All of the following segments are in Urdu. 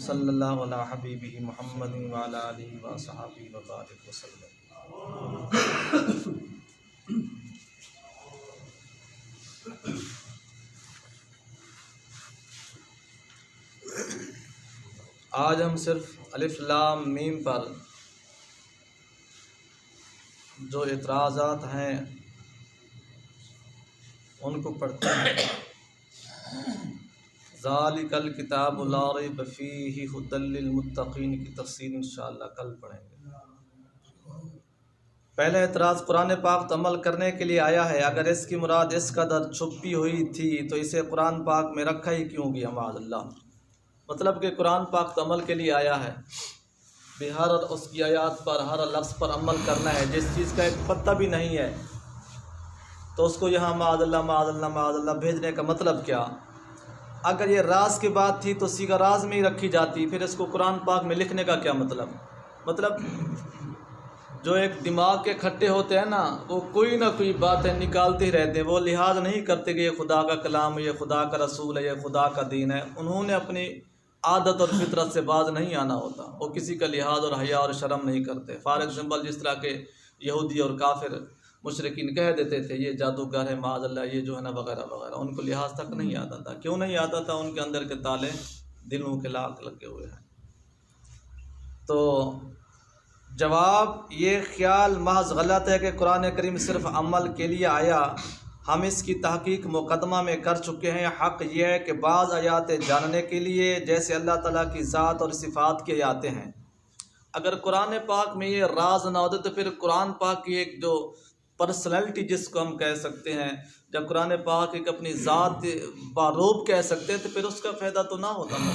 صلی اللہ علی حبیبہ محمد وعلی آلہ وصحبہ وبارک وسلم۔ آج ہم صرف الف لام میم پر جو اعتراضات ہیں ان کو پڑھتے ہیں۔ ذالک الکتاب لا ریب فیہ ھدی للمتقین کی تفسیر انشاءاللہ کل پڑھیں گے۔ پہلا اعتراض، قرآن پاک تو عمل کرنے کے لیے آیا ہے، اگر اس کی مراد اس قدر چھپی ہوئی تھی تو اسے قرآن پاک میں رکھا ہی کیوں گیا معاذ اللہ۔ مطلب کہ قرآن پاک تو عمل کے لیے آیا ہے، ہر اس کی آیات پر ہر لفظ پر عمل کرنا ہے، جس چیز کا ایک پتہ بھی نہیں ہے تو اس کو یہاں معاذ اللہ معاذ اللہ معاذ اللہ بھیجنے کا مطلب کیا؟ اگر یہ راز کی بات تھی تو صیغہ راز میں ہی رکھی جاتی، پھر اس کو قرآن پاک میں لکھنے کا کیا مطلب جو ایک دماغ کے کھٹے ہوتے ہیں نا، وہ کوئی نہ کوئی باتیں نکالتے ہی رہتے ہیں، وہ لحاظ نہیں کرتے کہ یہ خدا کا کلام ہے، یہ خدا کا رسول ہے، یہ خدا کا دین ہے۔ انہوں نے اپنی عادت اور فطرت سے باز نہیں آنا ہوتا، وہ کسی کا لحاظ اور حیا اور شرم نہیں کرتے۔ فار ایگزامپل جس طرح کے یہودی اور کافر مشرکین کہہ دیتے تھے یہ جادوگر ہے معاذ اللہ، یہ جو ہے نا وغیرہ وغیرہ، ان کو لحاظ تک نہیں آتا تھا۔ کیوں نہیں آتا تھا؟ ان کے اندر کے تالے دلوں کے لاک لگے ہوئے ہیں۔ تو جواب، یہ خیال محض غلط ہے کہ قرآن کریم صرف عمل کے لیے آیا، ہم اس کی تحقیق مقدمہ میں کر چکے ہیں۔ حق یہ ہے کہ بعض آیات جاننے کے لیے، جیسے اللہ تعالیٰ کی ذات اور صفات کی آیاتیں ہیں، اگر قرآن پاک میں یہ راز نہ ہوتے تو پھر قرآن پاک کی ایک جو پرسنالٹی جس کو ہم کہہ سکتے ہیں، جب قرآن پاک ایک اپنی ذات باروب کہہ سکتے ہیں تو پھر اس کا فائدہ تو نہ ہوتا نا۔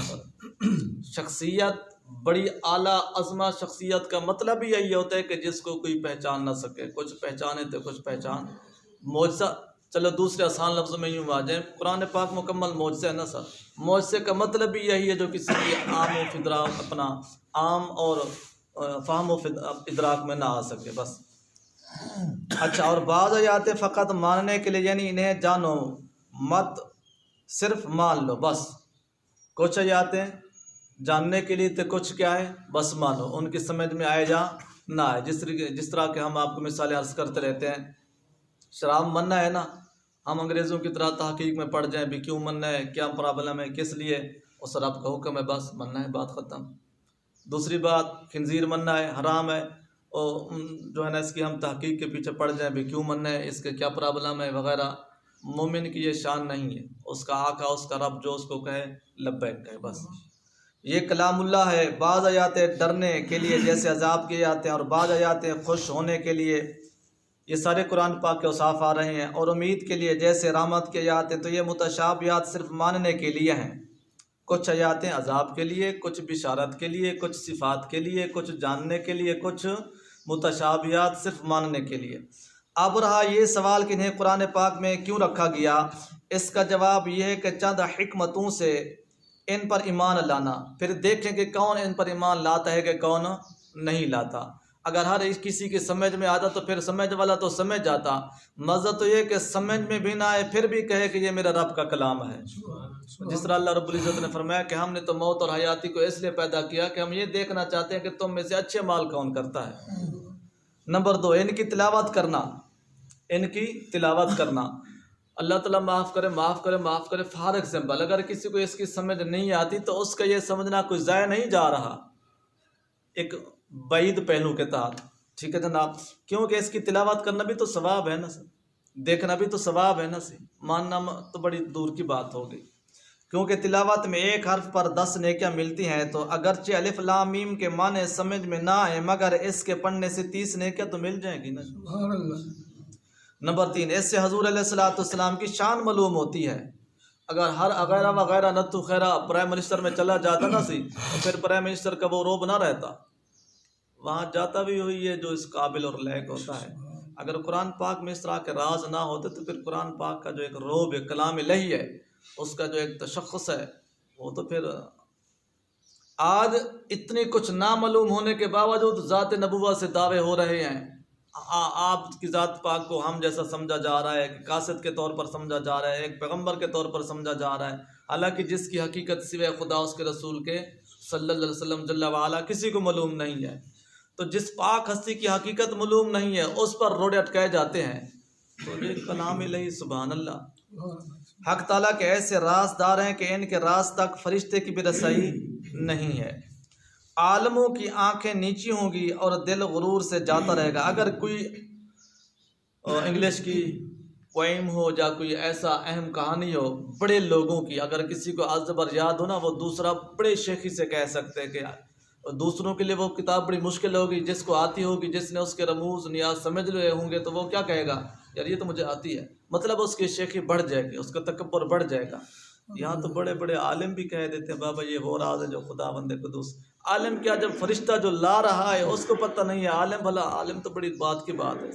شخصیت، بڑی اعلیٰ عظمہ شخصیت کا مطلب ہی یہی ہوتا ہے کہ جس کو کوئی پہچان نہ سکے، کچھ پہچانے تو کچھ پہچان۔ معجزہ، چلو دوسرے آسان لفظوں میں یوں آ جائیں، قرآن پاک مکمل معجزہ ہے نا سر۔ معجزے کا مطلب بھی یہی ہے جو کسی کی عام و ادراک، اپنا عام اور فہم و ادراک میں نہ آ سکے، بس۔ اچھا، اور بعض آیاتیں فقط ماننے کے لیے، یعنی انہیں جانو مت صرف مان لو بس۔ کچھ آیاتیں جاننے کے لیے تو کچھ کیا ہے، بس مانو، ان کی سمجھ میں آئے جا نہ آئے۔ جس طرح کہ ہم آپ کو مثالیں عرض کرتے رہتے ہیں، شراب منع ہے نا، ہم انگریزوں کی طرح تحقیق میں پڑ جائیں بھی کیوں منع ہے، کیا پرابلم ہے، کس لیے، اس رب کا حکم ہے، بس منع ہے، بات ختم۔ دوسری بات، خنزیر منع ہے، حرام ہے، اور جو ہے نا اس کی ہم تحقیق کے پیچھے پڑ جائیں بھی کیوں منع ہے، اس کے کیا پرابلم ہے وغیرہ۔ مومن کی یہ شان نہیں ہے، اس کا آقا، اس کا رب جو اس کو کہے لبیک کہے، بس۔ یہ کلام اللہ ہے۔ بعض آیاتیں ڈرنے کے لیے جیسے عذاب کی آیاتیں، اور بعض آیاتیں خوش ہونے کے لیے، یہ سارے قرآن پاک کے اوصاف آ رہے ہیں، اور امید کے لیے جیسے رحمت کی آیاتیں۔ تو یہ متشابہات صرف ماننے کے لیے ہیں، کچھ آیاتیں عذاب کے لیے، کچھ بشارت کے لیے، کچھ صفات کے لیے، کچھ جاننے کے لیے، کچھ متشابہات صرف ماننے کے لیے۔ اب رہا یہ سوال کہ انہیں قرآن پاک میں کیوں رکھا گیا، اس کا جواب یہ ہے کہ چند حکمتوں سے ان پر ایمان لانا، پھر دیکھیں کہ کون ان پر ایمان لاتا ہے کہ کون نہیں لاتا۔ اگر ہر کسی کی سمجھ میں آتا تو پھر سمجھ والا تو سمجھ جاتا۔ مزہ تو یہ کہ سمجھ میں بھی نہ آئے پھر بھی کہے کہ یہ میرا رب کا کلام ہے۔ جس طرح اللہ رب العزت نے فرمایا کہ ہم نے تو موت اور حیاتی کو اس لیے پیدا کیا کہ ہم یہ دیکھنا چاہتے ہیں کہ تم میں سے اچھے مال کون کرتا ہے۔ نمبر 2، ان کی تلاوت کرنا، ان کی تلاوت کرنا۔ اللہ تعالیٰ معاف کرے معاف کرے معاف کرے، فار ایگزامپل اگر کسی کو اس کی سمجھ نہیں آتی تو اس کا یہ سمجھنا کوئی ضائع نہیں جا رہا، ایک بعید پہلو کے تحت، ٹھیک ہے جناب، کیونکہ اس کی تلاوت کرنا بھی تو ثواب ہے نا سر، دیکھنا بھی تو ثواب ہے نا سر، ماننا تو بڑی دور کی بات ہوگی، کیونکہ تلاوت میں ایک حرف پر 10 نیکیاں ملتی ہیں۔ تو اگرچہ الف لام میم کے معنی سمجھ میں نہ آئے مگر اس کے پڑھنے سے 30 نیکیاں تو مل جائیں گی نا۔ نمبر 3، اس سے حضور علیہ السلام کی شان معلوم ہوتی ہے۔ اگر ہر وغیرہ وغیرہ نتو خیرہ پرائم منسٹر میں چلا جاتا نا سی، تو پھر پرائم منسٹر کا وہ روب نہ رہتا، وہاں جاتا بھی ہوئی ہے جو اس قابل اور لائق ہوتا ہے۔ اگر قرآن پاک میں اس طرح کے راز نہ ہوتے تو پھر قرآن پاک کا جو ایک روب ہے، کلام الہی ہے، اس کا جو ایک تشخص ہے، وہ تو پھر آج اتنی کچھ نامعلوم ہونے کے باوجود ذات نبوت سے دعوے ہو رہے ہیں۔ آپ کی ذات پاک کو ہم جیسا سمجھا جا رہا ہے، ایک قاصد کے طور پر سمجھا جا رہا ہے، ایک پیغمبر کے طور پر سمجھا جا رہا ہے، حالانکہ جس کی حقیقت سوائے خدا اس کے رسول کے صلی اللہ علیہ وسلم جل وعلا کسی کو معلوم نہیں ہے، تو جس پاک ہستی کی حقیقت معلوم نہیں ہے اس پر روڑے اٹکائے جاتے ہیں۔ تو یہ کلام الہی سبحان اللہ، حق تعالیٰ کے ایسے رازدار ہیں کہ ان کے راز تک فرشتے کی بھی رسائی نہیں ہے۔ عالموں کی آنکھیں نیچی ہوں گی اور دل غرور سے جاتا رہے گا۔ اگر کوئی انگلش کی پوئم ہو یا کوئی ایسا اہم کہانی ہو بڑے لوگوں کی، اگر کسی کو ازبر یاد ہو نا، وہ دوسرا بڑے شیخی سے کہہ سکتے ہیں کہ دوسروں کے لیے وہ کتاب بڑی مشکل ہوگی، جس کو آتی ہوگی، جس نے اس کے رموز نیاز سمجھ لیے ہوں گے، تو وہ کیا کہے گا، یار یہ تو مجھے آتی ہے، مطلب اس کی شیخی بڑھ جائے گی، اس کا تکبر بڑھ جائے گا۔ یہاں تو بڑے بڑے عالم بھی کہہ دیتے ہیں بابا یہ وہ راز ہے جو خدا بندے قدوس۔ عالم کیا، جب فرشتہ جو لا رہا ہے اس کو پتہ نہیں ہے، عالم بھلا، عالم تو بڑی بات کی بات ہے۔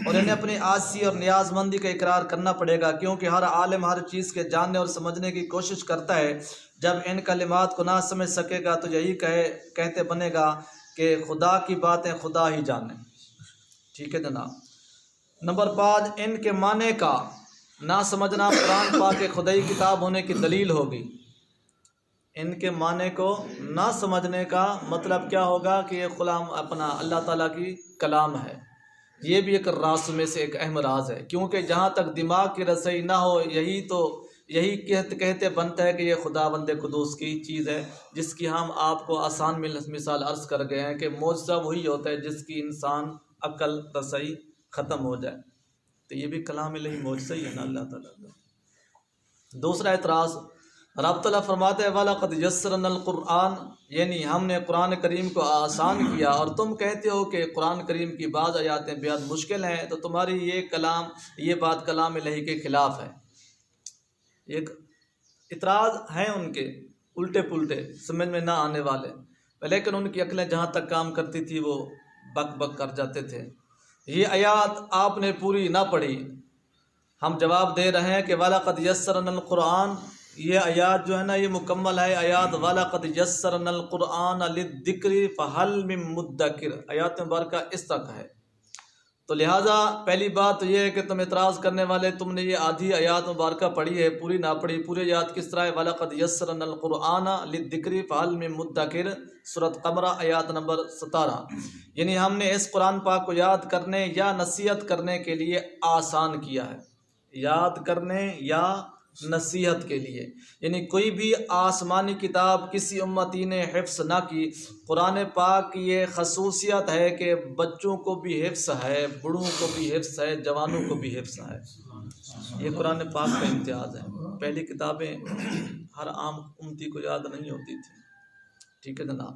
اور انہیں اپنی عاجزی اور نیاز مندی کا اقرار کرنا پڑے گا، کیونکہ ہر عالم ہر چیز کے جاننے اور سمجھنے کی کوشش کرتا ہے۔ جب ان کلمات کو نہ سمجھ سکے گا تو یہی کہتے بنے گا کہ خدا کی باتیں خدا ہی جانے۔ ٹھیک ہے جناب۔ نمبر 5، ان کے معنی کا نہ سمجھنا قرآن پاک کے خدائی کتاب ہونے کی دلیل ہوگی۔ ان کے معنی کو نہ سمجھنے کا مطلب کیا ہوگا کہ یہ کلام اپنا اللہ تعالیٰ کی کلام ہے۔ یہ بھی ایک راز میں سے ایک اہم راز ہے، کیونکہ جہاں تک دماغ کی رسائی نہ ہو یہی کہتے بنتا ہے کہ یہ خدا بند قدوس کی چیز ہے، جس کی ہم آپ کو آسان مثال عرض کر گئے ہیں کہ معجزہ وہی ہوتا ہے جس کی انسان عقل رسائی ختم ہو جائے، تو یہ بھی کلام الہی معجزہ ہی ہے نا اللہ تعالیٰ کا۔ دوسرا اعتراض، رب تعالیٰ فرماتے ہیں وَلَقَدْ يَسَّرْنَا الْقُرْآنَ، یعنی ہم نے قرآن کریم کو آسان کیا، اور تم کہتے ہو کہ قرآن کریم کی بعض آیاتیں بہت مشکل ہیں، تو تمہاری یہ بات کلام الہی کے خلاف ہے۔ ایک اعتراض ہیں ان کے الٹے پلٹے سمجھ میں نہ آنے والے، لیکن ان کی عقلیں جہاں تک کام کرتی تھی وہ بک بک کر جاتے تھے۔ یہ آیات آپ نے پوری نہ پڑھی، ہم جواب دے رہے ہیں کہ وَلَقَدْ يَسَّرْنَا الْقُرْآنَ، یہ آیات جو ہے نا یہ مکمل ہے آیات وَلَقَدْ يَسَّرْنَا الْقُرْآنَ لِلذِّكْرِ فَهَلْ مِن مُدَّكِرٍ، آیات مبارکہ اس تک ہے۔ تو لہٰذا پہلی بات تو یہ ہے کہ تم اعتراض کرنے والے، تم نے یہ آدھی آیات مبارکہ پڑھی ہے، پوری نہ پڑھی۔ پوری آیات کس طرح ہے، وَلَقَدْ يَسَّرْنَا الْقُرْآنَ لِلذِّكْرِ فَهَلْ مِن مُدَّكِرٍ، سورۃ قمرہ آیات نمبر 17۔ یعنی ہم نے اس قرآن پاک کو یاد کرنے یا نصیحت کرنے کے لیے آسان کیا ہے، یاد کرنے یا نصیحت کے لیے، یعنی کوئی بھی آسمانی کتاب کسی امتی نے حفظ نہ کی۔ قرآن پاک کی یہ خصوصیت ہے کہ بچوں کو بھی حفظ ہے، بڑوں کو بھی حفظ ہے، جوانوں کو بھی حفظ ہے۔ یہ قرآن پاک کا امتیاز ہے۔ پہلی کتابیں ہر عام امتی کو یاد نہیں ہوتی تھی۔ ٹھیک ہے جناب،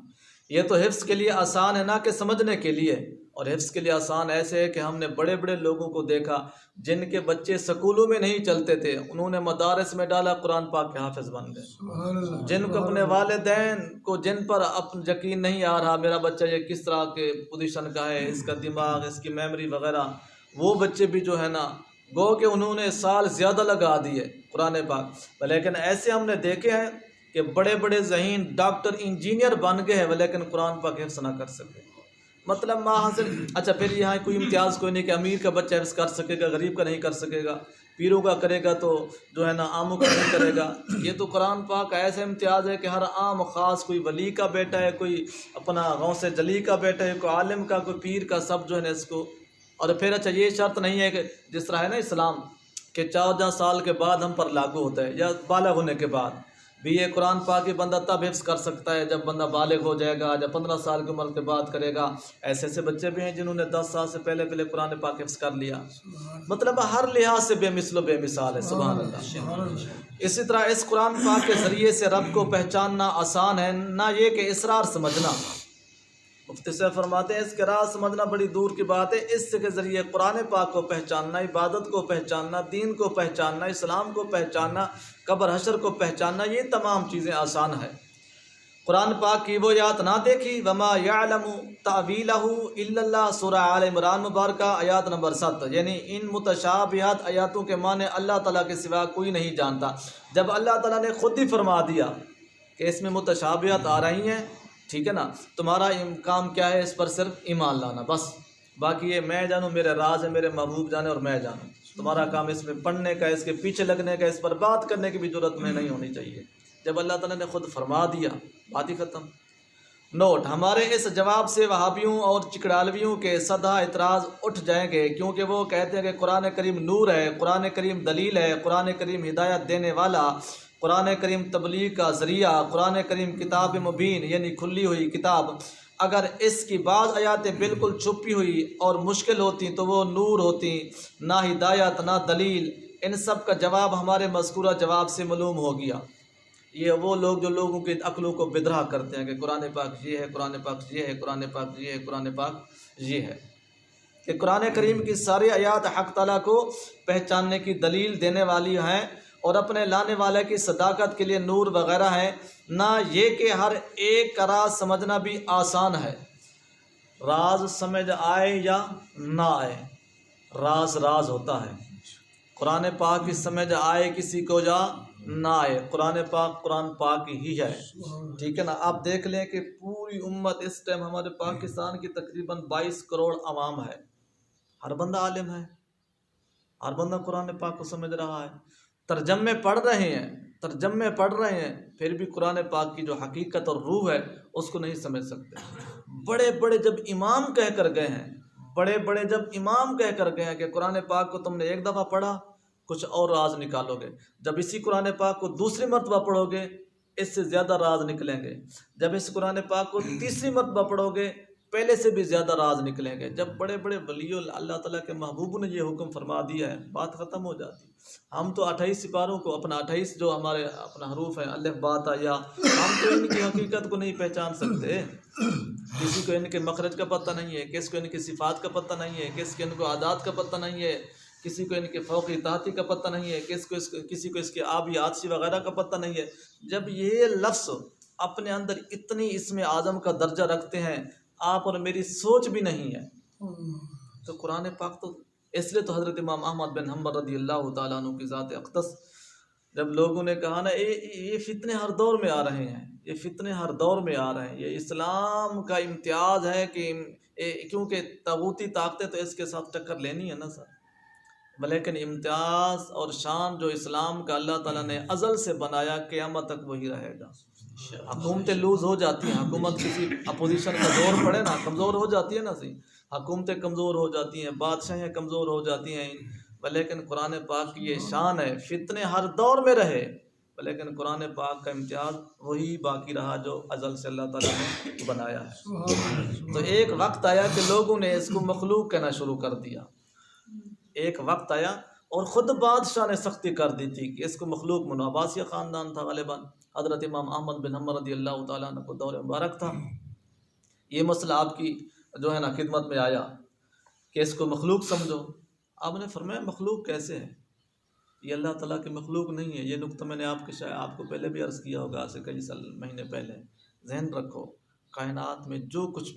یہ تو حفظ کے لیے آسان ہے نہ کہ سمجھنے کے لیے، اور حفظ کے لیے آسان ایسے ہے کہ ہم نے بڑے بڑے لوگوں کو دیکھا جن کے بچے سکولوں میں نہیں چلتے تھے، انہوں نے مدارس میں ڈالا، قرآن پاک کے حافظ بن گئے۔ جن کو اپنے والدین کو جن پر یقین نہیں آ رہا میرا بچہ یہ کس طرح کے پوزیشن کا ہے، اس کا دماغ، اس کی میموری وغیرہ، وہ بچے بھی جو ہے نا گو کہ انہوں نے سال زیادہ لگا دیے قرآن پاک۔ لیکن ایسے ہم نے دیکھے ہیں کہ بڑے بڑے ذہین ڈاکٹر انجینئر بن گئے ہیں لیکن قرآن پاک حفظ نہ کر سکے۔ مطلب ما حاصل، اچھا پھر یہاں کوئی امتیاز کوئی نہیں کہ امیر کا بچہ حفظ کر سکے گا، غریب کا نہیں کر سکے گا، پیروں کا کرے گا تو جو ہے نا عاموں کا نہیں کرے گا۔ یہ تو قرآن پاک کا ایسا امتیاز ہے کہ ہر عام خاص، کوئی ولی کا بیٹا ہے، کوئی اپنا غوث جلی کا بیٹا ہے، کوئی عالم کا، کوئی پیر کا، سب جو ہے نا اس کو۔ اور پھر اچھا یہ شرط نہیں ہے کہ جس طرح ہے نا اسلام کہ 14 سال کے بعد ہم پر لاگو ہوتا ہے یا بالغ ہونے کے بعد بھی، یہ قرآن پاک بندہ تب حفظ کر سکتا ہے جب بندہ بالغ ہو جائے گا، جب 15 سال کی عمر کے بعد کرے گا۔ ایسے ایسے بچے بھی ہیں جنہوں نے 10 سال سے پہلے قرآن پاک حفظ کر لیا۔ مطلب ہر لحاظ سے بے مثل و بے مثال ہے، سبحان اللہ۔ اسی طرح اس قرآن پاک کے ذریعے سے رب کو پہچاننا آسان ہے، نہ یہ کہ اسرار سمجھنا۔ مفتی صاحب فرماتے ہیں اس کے راز سمجھنا بڑی دور کی بات ہے، اس کے ذریعے قرآن پاک کو پہچاننا، عبادت کو پہچاننا، دین کو پہچاننا، اسلام کو پہچاننا، قبر حشر کو پہچاننا، یہ تمام چیزیں آسان ہے۔ قرآن پاک کی وہ آیات نہ دیکھی وَمَا يَعْلَمُ تَأْوِيلَهُ إِلَّا اللَّهُ، سورہ آل عمران مبارکہ آیات نمبر 7۔ یعنی ان متشابہات آیاتوں کے معنی اللہ تعالیٰ کے سوا کوئی نہیں جانتا۔ جب اللہ تعالیٰ نے خود ہی فرما دیا کہ اس میں متشابہات آ رہی ہیں، ٹھیک ہے نا، تمہارا کام کیا ہے، اس پر صرف ایمان لانا بس، باقی یہ میں جانوں، میرے راز ہے، میرے محبوب جانے اور میں جانوں۔ تمہارا کام اس میں پڑھنے کا، اس کے پیچھے لگنے کا، اس پر بات کرنے کی بھی ضرورت میں نہیں ہونی چاہیے۔ جب اللہ تعالیٰ نے خود فرما دیا بات ہی ختم۔ نوٹ: ہمارے اس جواب سے وہابیوں اور چکڑالویوں کے صدہ اعتراض اٹھ جائیں گے، کیونکہ وہ کہتے ہیں کہ قرآن کریم نور ہے، قرآن کریم دلیل ہے، قرآن کریم ہدایت دینے والا، قرآن کریم تبلیغ کا ذریعہ، قرآن کریم کتاب مبین یعنی کھلی ہوئی کتاب۔ اگر اس کی بعض آیاتیں بالکل چھپی ہوئی اور مشکل ہوتی تو وہ نور ہوتی، نہ ہدایت نہ دلیل۔ ان سب کا جواب ہمارے مذکورہ جواب سے معلوم ہو گیا۔ یہ وہ لوگ جو لوگوں کی عقلوں کو بدرہ کرتے ہیں کہ قرآن پاک یہ ہے، قرآن پاک یہ ہے، قرآن پاک یہ ہے، قرآن پاک یہ ہے، کہ قرآن کریم کی ساری آیات حق تعالیٰ کو پہچاننے کی دلیل دینے والی ہیں اور اپنے لانے والے کی صداقت کے لیے نور وغیرہ ہیں، نہ یہ کہ ہر ایک کا راز سمجھنا بھی آسان ہے۔ راز سمجھ آئے یا نہ آئے، راز راز ہوتا ہے۔ قرآن پاک کی سمجھ آئے کسی کو یا نہ آئے، قرآن پاک ہی ہے، ٹھیک ہے نا۔ آپ دیکھ لیں کہ پوری امت اس ٹائم ہمارے پاکستان کی تقریباً 22 کروڑ عوام ہے، ہر بندہ عالم ہے، ہر بندہ قرآن پاک کو سمجھ رہا ہے، ترجمے پڑھ رہے ہیں، پھر بھی قرآن پاک کی جو حقیقت اور روح ہے اس کو نہیں سمجھ سکتے۔ بڑے بڑے جب امام کہہ کر گئے ہیں کہ قرآن پاک کو تم نے ایک دفعہ پڑھا کچھ اور راز نکالو گے، جب اسی قرآن پاک کو دوسری مرتبہ پڑھو گے اس سے زیادہ راز نکلیں گے، جب اس قرآن پاک کو تیسری مرتبہ پڑھو گے پہلے سے بھی زیادہ راز نکلیں گے۔ جب بڑے بڑے ولی اللہ تعالیٰ کے محبوب نے یہ حکم فرما دیا ہے بات ختم ہو جاتی۔ ہم تو 28 سپاروں کو اپنا 28 جو ہمارے اپنا حروف ہیں الف با تا یا، ہم تو ان کی حقیقت کو نہیں پہچان سکتے۔ کسی کو ان کے مخرج کا پتہ نہیں ہے، کسی کو ان کی صفات کا پتہ نہیں ہے، کسی کو ان کو عادات کا پتہ نہیں ہے، کسی کو ان کے فوقی تحتی کا پتہ نہیں ہے، کسی کو اس کے آبی عاطسی وغیرہ کا پتہ نہیں ہے۔ جب یہ لفظ اپنے اندر اتنی اسم اعظم کا درجہ رکھتے ہیں، آپ اور میری سوچ بھی نہیں ہے، تو قرآن پاک تو اس لیے تو حضرت امام احمد بن حنبل رضی اللہ تعالیٰ عنہ کی ذات اقدس، جب لوگوں نے کہا نا یہ فتنے ہر دور میں آ رہے ہیں، یہ اسلام کا امتیاز ہے کہ کیونکہ طاغوتی طاقتیں تو اس کے ساتھ ٹکر لینی ہے نا سر، لیکن امتیاز اور شان جو اسلام کا اللہ تعالیٰ نے ازل سے بنایا قیامت تک وہی رہے گا۔ حکومتیں لوز ہو جاتی ہیں، حکومت کسی اپوزیشن کا زور پڑے نا کمزور ہو جاتی ہے نا سی، حکومتیں کمزور ہو جاتی ہیں، بادشاہیں کمزور ہو جاتی ہیں، لیکن قرآن پاک کی یہ شان ہے فتنے ہر دور میں رہے، لیکن قرآن پاک کا امتیاز وہی باقی رہا جو ازل سے اللہ تعالیٰ نے بنایا ہے۔ تو ایک وقت آیا کہ لوگوں نے اس کو مخلوق کہنا شروع کر دیا، ایک وقت آیا اور خود بادشاہ نے سختی کر دی تھی کہ اس کو مخلوق منو، عباسیہ خاندان تھا غالباً، حضرت امام احمد بن حنبل رضی اللہ تعالیٰ عنہ کو دور مبارک تھا، یہ مسئلہ آپ کی جو ہے نا خدمت میں آیا کہ اس کو مخلوق سمجھو۔ آپ نے فرمایا مخلوق کیسے ہے، یہ اللہ تعالیٰ کی مخلوق نہیں ہے۔ یہ نقطہ میں نے آپ کو پہلے بھی عرض کیا ہوگا، سے کئی مہینے پہلے۔ ذہن رکھو، کائنات میں جو کچھ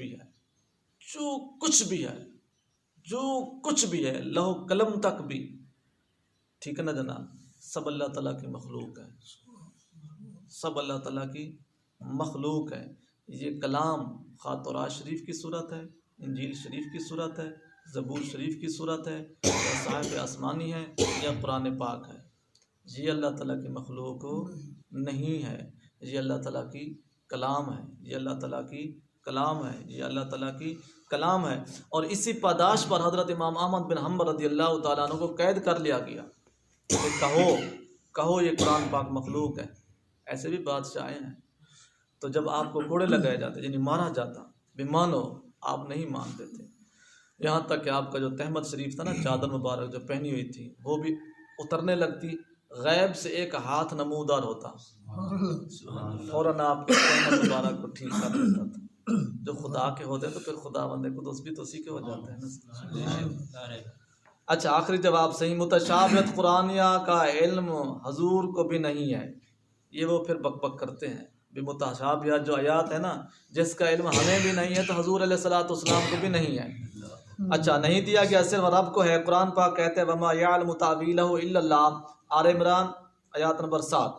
بھی ہے لوح قلم تک بھی، ٹھیک ہے نا جناب، سب اللہ تعالیٰ کی مخلوق ہے، سب اللہ تعالیٰ کی مخلوق ہے۔ یہ کلام خواہ تورات شریف کی صورت ہے، انجیل شریف کی صورت ہے، زبور شریف کی صورت ہے، یا صحائف آسمانی ہے، یا قرآن پاک ہے، یہ اللہ تعالیٰ کی مخلوق نہیں ہے، یہ اللہ تعالیٰ کی کلام ہے، یہ اللہ تعالیٰ کی کلام ہے، یہ اللہ تعالیٰ کی کلام ہے۔ اور اسی پاداش پر حضرت امام احمد بن حنبل رضی اللہ تعالیٰ عنہ کو قید کر لیا گیا کہ کہو یہ قرآن پاک مخلوق ہے۔ ایسے بھی بادشاہ آئے ہیں، تو جب آپ کو کوڑے لگائے جاتے یعنی مارا جاتا، بھی مانو، آپ نہیں مانتے تھے، یہاں تک کہ آپ کا جو تہمت شریف تھا نا، چادر مبارک جو پہنی ہوئی تھی وہ بھی اترنے لگتی، غیب سے ایک ہاتھ نمودار ہوتا، فوراً آپ کے تہمت مبارک کو ٹھیک کر دیتا تھا۔ جو خدا کے ہوتے ہیں تو پھر خدا بندے کو دوست بھی تو اسی کے ہو جاتے ہیں نا۔ اچھا، آخری جواب صحیح، متشابہت قرآنیہ کا علم حضور کو بھی نہیں ہے، یہ وہ پھر بک بک کرتے ہیں بھی متشابہت جو آیات ہے نا جس کا علم ہمیں بھی نہیں ہے تو حضور علیہ الصلوۃ والسلام کو بھی نہیں ہے۔ اچھا، نہیں دیا گیا صرف رب کو ہے، قرآن پاک کہتے ہیں وما یعلم تاویلہ الا اللہ، آل عمران آیات نمبر 7۔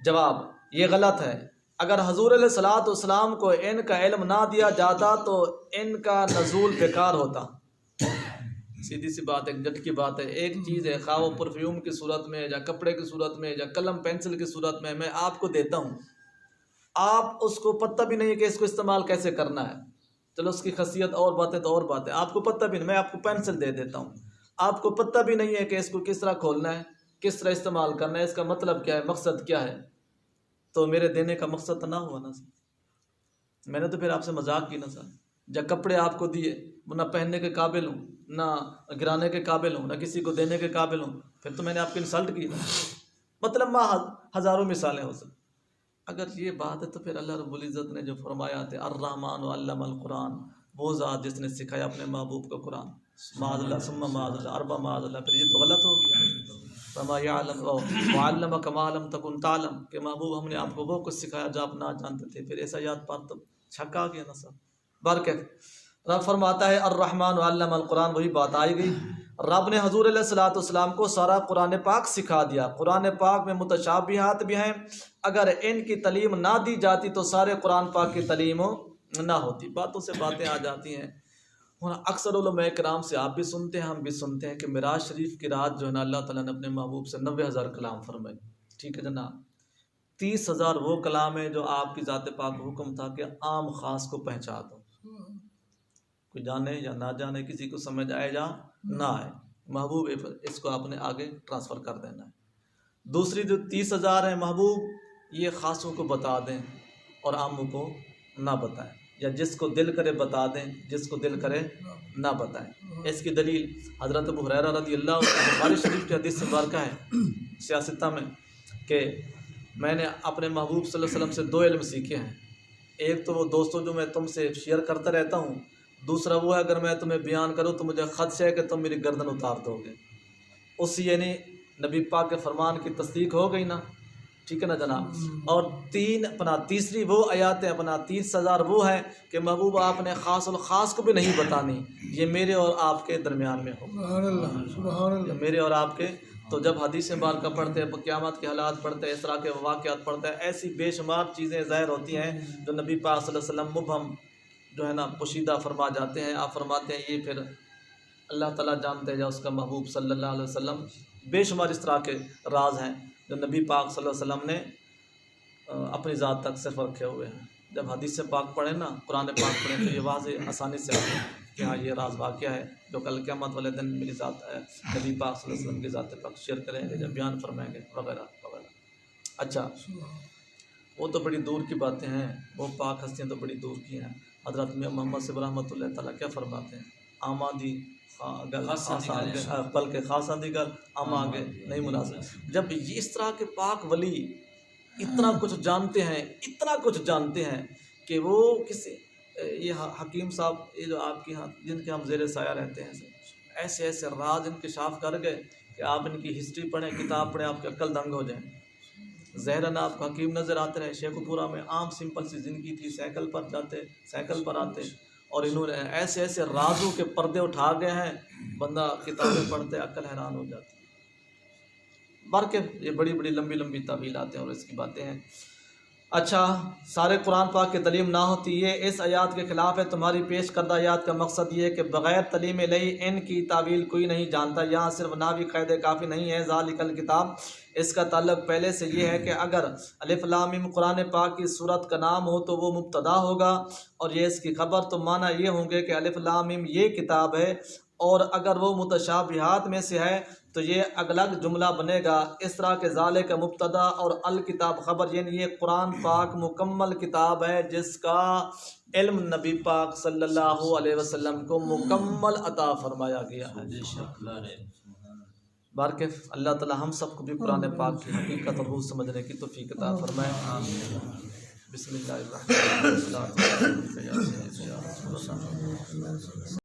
جواب، یہ غلط ہے، اگر حضور علیہ الصلوۃ والسلام کو ان کا علم نہ دیا جاتا تو ان کا نزول بیکار ہوتا، سیدھی سی بات ہے، جھٹکی بات ہے. ایک چیز ہے، خواہ وہ پرفیوم کی صورت میں یا کپڑے کی صورت میں یا قلم پینسل کی صورت میں آپ کو دیتا ہوں، آپ اس کو پتہ بھی نہیں ہے کہ اس کو استعمال کیسے کرنا ہے. چلو اس کی خاصیت اور باتیں تو اور باتیں، آپ کو پتہ بھی نہیں. میں آپ کو پینسل دے دیتا ہوں، آپ کو پتہ بھی نہیں ہے کہ اس کو کس طرح کھولنا ہے، کس طرح استعمال کرنا ہے، اس کا مطلب کیا ہے، مقصد کیا ہے. تو میرے دینے کا مقصد تو نہ ہوا نا سر. میں نے تو پھر آپ سے مذاق کی نا سر. جب کپڑے آپ کو دیے، نہ پہننے کے قابل ہوں، نہ گرانے کے قابل ہوں، نہ کسی کو دینے کے قابل ہوں، پھر تو میں نے آپ کی انسلٹ کی نا. مطلب ہزاروں مثالیں ہو سکتی. اگر یہ بات ہے تو پھر اللہ رب العزت نے جو فرمایا تھا الرحمن علم القرآن، وہ ذات جس نے سکھایا اپنے محبوب کو قرآن، معاذ اللہ ثم معاذ اللہ اربع معاذ اللہ، پھر یہ تو غلط ہو گیا. وما یعلم وعلمک ما لم تکن تعلم، کہ محبوب ہم نے آپ کو وہ کچھ سکھایا جو آپ نہ جانتے تھے. پھر ایسا یاد پر تو چھکا گیا نا سب. برکت رب فرماتا ہے الرحمن علم القرآن، وہی بات آئی گئی. رب نے حضور علیہ الصلوۃ والسلام کو سارا قرآن پاک سکھا دیا. قرآن پاک میں متشابہات بھی ہیں، اگر ان کی تعلیم نہ دی جاتی تو سارے قرآن پاک کی تعلیم نہ ہوتی. باتوں سے باتیں آ جاتی ہیں. اکثر علماء کرام سے آپ بھی سنتے ہیں، ہم بھی سنتے ہیں کہ معراج شریف کی رات جو ہے نا اللہ تعالیٰ نے اپنے محبوب سے 90,000 کلام فرمائے. ٹھیک ہے جناب، 30,000 وہ کلام ہے جو آپ کی ذات پاک کو حکم تھا کہ عام خاص کو پہنچا دو. کوئی جانے یا نہ جانے، کسی کو سمجھ آئے یا نہ آئے، محبوب اس کو آپ نے آگے ٹرانسفر کر دینا ہے. دوسری جو 30,000 ہیں، محبوب یہ خاصوں کو بتا دیں اور عاموں کو نہ بتائیں، یا جس کو دل کرے بتا دیں، جس کو دل کرے نہ بتائیں. اس کی دلیل حضرت ابو ہریرہ رضی اللہ عنہ بخاری شریف کی حدیث سے مبارکہ ہے سیاستہ میں، کہ میں نے اپنے محبوب صلی اللہ علیہ وسلم سے 2 علم سیکھے ہیں. ایک تو وہ دوستوں جو میں تم سے شیئر کرتا رہتا ہوں، دوسرا وہ ہے اگر میں تمہیں بیان کروں تو مجھے خدشہ ہے کہ تم میری گردن اتار دو گے. اس یعنی نبی پاک کے فرمان کی تصدیق ہو گئی نا. ٹھیک ہے نا جناب. اور تیسری وہ آیات اپنا 30,000 وہ ہے کہ محبوب آپ نے خاص الخاص کو بھی نہیں بتانی، یہ میرے اور آپ کے درمیان میں ہو. سبحان اللہ. میرے اور آپ کے. تو جب حدیث مبارکہ پڑھتے ہیں، قیامت کے حالات پڑھتے ہیں، اس طرح کے واقعات پڑھتے ہیں، ایسی بے شمار چیزیں ظاہر ہوتی ہیں جو نبی پاک صلی اللہ علیہ وسلم مبہم جو ہے نا پوشیدہ فرما جاتے ہیں. آپ فرماتے ہیں یہ پھر اللہ تعالیٰ جانتے ہیں یا اس کا محبوب صلی اللہ علیہ وسلم. بے شمار اس طرح کے راز ہیں جو نبی پاک صلی اللہ علیہ وسلم نے اپنی ذات تک صرف رکھے ہوئے ہیں. جب حدیث پاک پڑھیں نا، قرآن پاک پڑھیں تو یہ واضح آسانی سے آتے ہیں کہ ہاں یہ راز واقعہ ہے جو کل قیامت والے دن میری ذات ہے نبی پاک صلی اللہ علیہ وسلم کی ذات پاک شیئر کریں گے، جب بیان فرمائیں گے وغیرہ وغیرہ. اچھا، وہ تو بڑی دور کی باتیں ہیں، وہ پاک ہستیاں تو بڑی دور کی ہیں. حضرت میاں محمد صاحب رحمۃ اللہ تعالیٰ کیا فرماتے ہیں؟ آمادی بلکہ خاصاں دیگر آم آگے نہیں مناسب. جب اس طرح کے پاک ولی اتنا کچھ جانتے ہیں، اتنا کچھ جانتے ہیں کہ وہ کسی یہ حکیم صاحب یہ جو آپ کے ہاں جن کے ہم زیر سایہ رہتے ہیں، ایسے ایسے راز انکشاف کر گئے کہ آپ ان کی ہسٹری پڑھیں، کتاب پڑھیں، آپ کے عقل دنگ ہو جائیں. ظاہراً آپ کو حکیم نظر آتے رہے. شیخ پورہ میں عام سمپل سی زندگی تھی، سائیکل پر جاتے، سائیکل پر آتے، اور انہوں نے ایسے ایسے رازوں کے پردے اٹھا گئے ہیں، بندہ کتابیں پڑھتے عقل حیران ہو جاتی. بلکہ یہ بڑی بڑی لمبی لمبی تعویلات ہیں اور اس کی باتیں ہیں. اچھا، سارے قرآن پاک کی تعلیم نہ ہوتی، یہ اس آیات کے خلاف ہے. تمہاری پیش کردہ آیات کا مقصد یہ ہے کہ بغیر تعلیم الہی ان کی تعویل کوئی نہیں جانتا. یہاں صرف نحوی قاعدے کافی نہیں ہے. ذالک الکتاب، اس کا تعلق پہلے سے یہ ہے کہ اگر الف لام میم قرآن پاک کی سورت کا نام ہو تو وہ مبتدا ہوگا، اور یہ اس کی خبر، تو معنی یہ ہوں گے کہ الف لام میم یہ کتاب ہے. اور اگر وہ متشابہات میں سے ہے تو یہ الگ جملہ بنے گا، اس طرح کے ذالک کا مبتدا اور الکتاب خبر. یعنی یہ قرآن پاک مکمل کتاب ہے جس کا علم نبی پاک صلی اللہ علیہ وسلم کو مکمل عطا فرمایا گیا ہے. بارکف اللہ تعالی ہم سب کو بھی قرآن پاک کی حقیقت اور روح سمجھنے کی توفیق عطا فرمائے. بسم اللہ الرحمن الرحیم.